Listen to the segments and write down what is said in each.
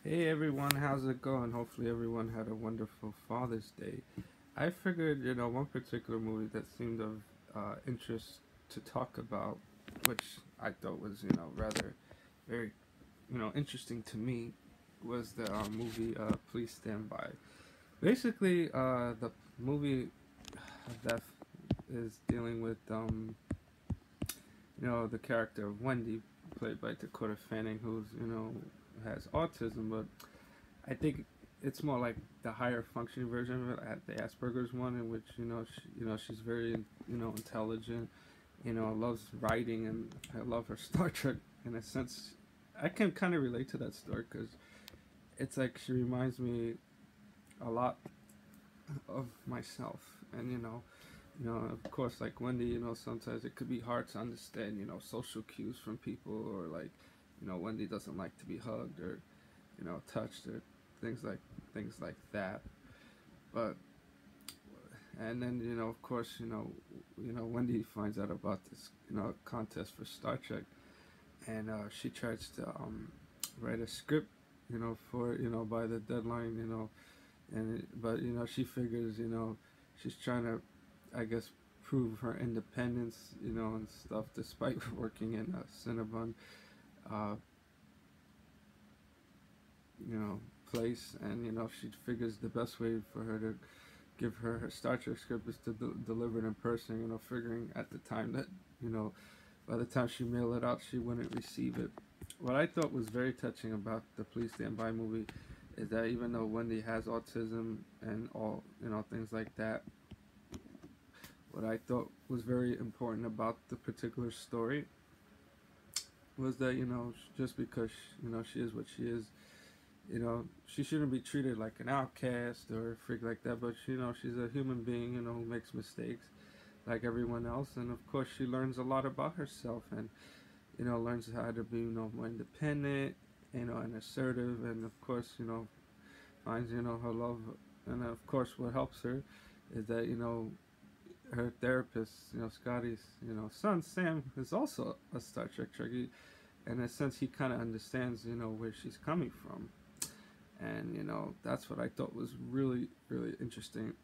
Hey everyone, how's it going? Hopefully everyone had a wonderful Father's Day. I figured, one particular movie that seemed of interest to talk about, which I thought was, rather very, interesting to me, was the movie Please Stand By. Basically, the movie that is dealing with, the character of Wendy, played by Dakota Fanning, who's, has autism, but I think it's more like the higher functioning version of it, at the Asperger's one, in which she's very intelligent, loves writing, and I love her Star Trek in a sense. I can kind of relate to that story because it's like she reminds me a lot of myself, and of course, like Wendy, sometimes it could be hard to understand, social cues from people, or like, Wendy doesn't like to be hugged or touched or things like things like that. But and then of course, Wendy finds out about this contest for Star Trek, and she tries to write a script, for by the deadline, and but she figures she's trying to, I guess, prove her independence, and stuff, despite working in a Cinnabon, uh, you know, place, and she figures the best way for her to give her Star Trek script is to deliver it in person. Figuring at the time that by the time she mailed it out, she wouldn't receive it. What I thought was very touching about the Please Stand By movie is that even though Wendy has autism and all things like that, what I thought was very important about the particular story was that just because she is what she is, she shouldn't be treated like an outcast or a freak like that. But she's a human being, who makes mistakes like everyone else, and of course she learns a lot about herself, and learns how to be more independent, and assertive, and of course finds her love, and of course what helps her is that her therapist, Scotty's son Sam, is also a Star Trek Trekkie. In a sense, he kind of understands where she's coming from, and that's what I thought was really really interesting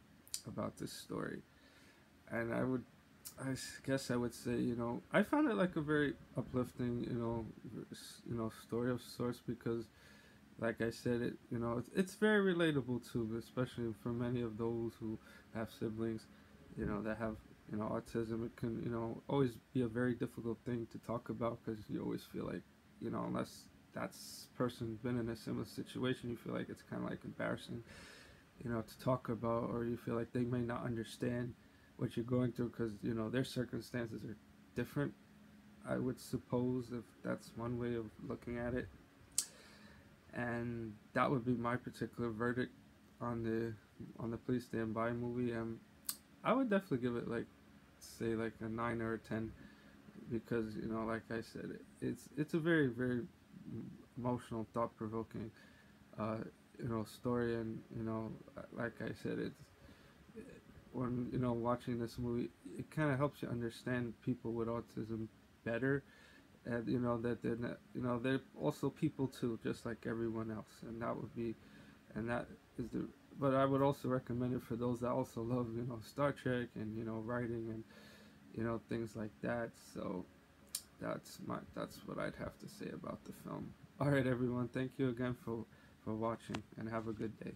about this story. And I guess I would say I found it like a very uplifting story of sorts, because like I said, it's very relatable too, especially for many of those who have siblings that have autism. It can always be a very difficult thing to talk about, because you always feel like unless that's person been in a similar situation, you feel like it's kind of like embarrassing to talk about, or you feel like they may not understand what you're going through, because their circumstances are different, I would suppose, if that's one way of looking at it. And that would be my particular verdict on the Please Stand By movie. I would definitely give it, like, say like a 9 or a 10, because like I said, it's a very very emotional, thought provoking story. And like I said, it's when watching this movie, it kind of helps you understand people with autism better, and that they're not, they're also people too, just like everyone else. And that would be, and that is the. But I would also recommend it for those that also love Star Trek, and writing, and things like that. So that's what I'd have to say about the film. All right, everyone, thank you again for watching, and have a good day.